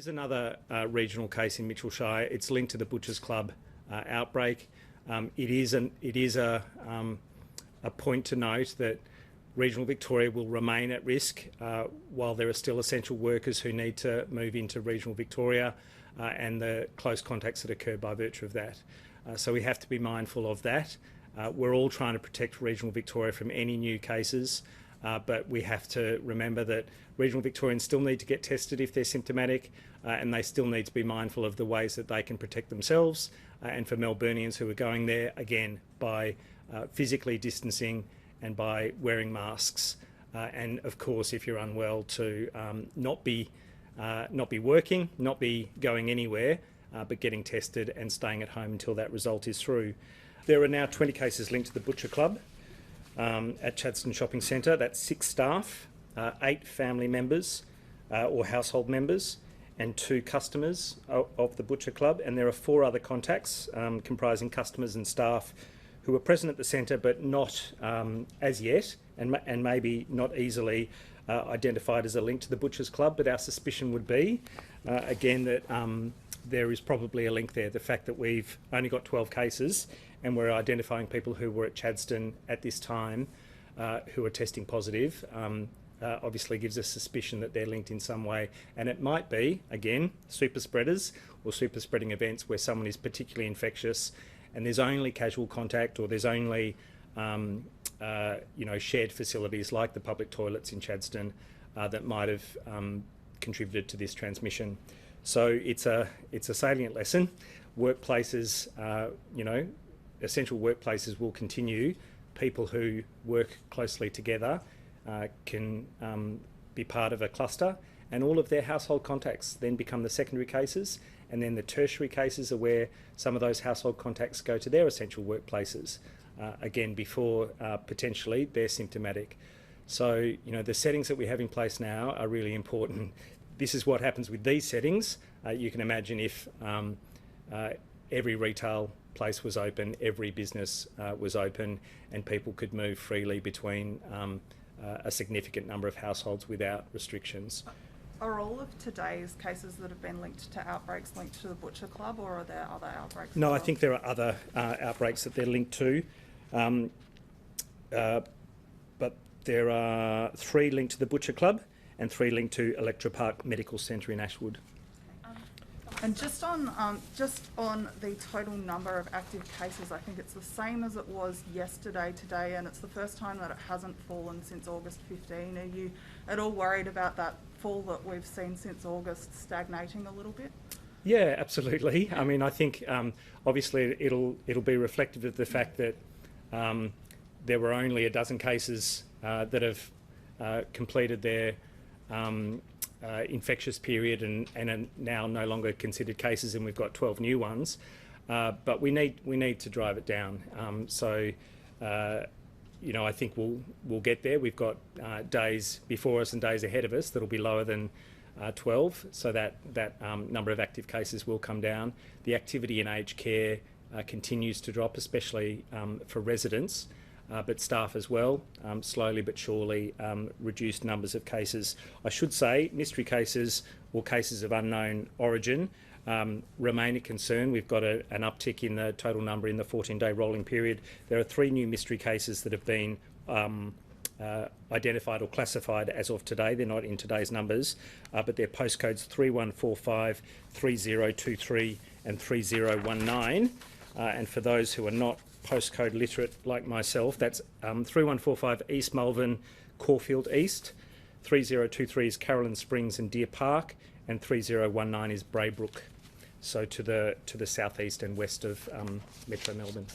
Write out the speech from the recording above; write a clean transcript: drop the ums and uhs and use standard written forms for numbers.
is another regional case in Mitchell Shire. It's linked to the Butchers Club outbreak. It is a point to note that regional Victoria will remain at risk while there are still essential workers who need to move into regional Victoria and the close contacts that occur by virtue of that. So we have to be mindful of that. We're all trying to protect regional Victoria from any new cases, but we have to remember that regional Victorians still need to get tested if they're symptomatic, and they still need to be mindful of the ways that they can protect themselves, and for Melburnians who are going there, again, by physically distancing and by wearing masks. And of course, if you're unwell, to not be working, not be going anywhere, but getting tested and staying at home until that result is through. There are now 20 cases linked to the Butcher Club at Chadstone Shopping Centre. That's 6 staff, 8 family members or household members, and 2 customers of the Butcher Club. And there are 4 other contacts comprising customers and staff who are present at the centre but not as yet, and maybe not easily identified as a link to the Butchers Club. But our suspicion would be, again, that there is probably a link there. The fact that we've only got 12 cases and we're identifying people who were at Chadstone at this time who are testing positive obviously gives us suspicion that they're linked in some way. And it might be, again, super spreaders or super spreading events where someone is particularly infectious and there's only casual contact, or there's only shared facilities like the public toilets in Chadstone that might have contributed to this transmission. So it's a salient lesson. Workplaces, essential workplaces will continue. People who work closely together can be part of a cluster, and all of their household contacts then become the secondary cases, and then the tertiary cases are where some of those household contacts go to their essential workplaces, again, before potentially they're symptomatic. So, the settings that we have in place now are really important. This is what happens with these settings. You can imagine if every retail place was open, every business was open, and people could move freely between a significant number of households without restrictions. Are all of today's cases that have been linked to outbreaks linked to the Butcher Club, or are there other outbreaks? No, I think there are other outbreaks that they're linked to, but there are 3 linked to the Butcher Club and 3 linked to Electra Park Medical Centre in Ashwood. And just on the total number of active cases, I think it's the same as it was yesterday, today, and it's the first time that it hasn't fallen since August 15. Are you at all worried about that fall that we've seen since August stagnating a little bit? Yeah, absolutely. I mean, I think obviously it'll be reflective of the fact that there were only a dozen cases that have completed their infectious period and are now no longer considered cases, and we've got 12 new ones. But we need to drive it down. I think we'll get there. We've got days before us and days ahead of us that'll be lower than 12, so that number of active cases will come down. The activity in aged care continues to drop, especially for residents, but staff as well, slowly but surely reduced numbers of cases. I should say mystery cases or cases of unknown origin remain a concern. We've got an uptick in the total number in the 14-day rolling period. There are 3 new mystery cases that have been identified or classified as of today. They're not in today's numbers, but they're postcodes 3145, 3023 and 3019. And for those who are not postcode literate like myself, that's 3145 East Malvern, Caulfield East, 3023 is Carolyn Springs and Deer Park, and 3019 is Braybrook, so to the southeast and west of Metro Melbourne.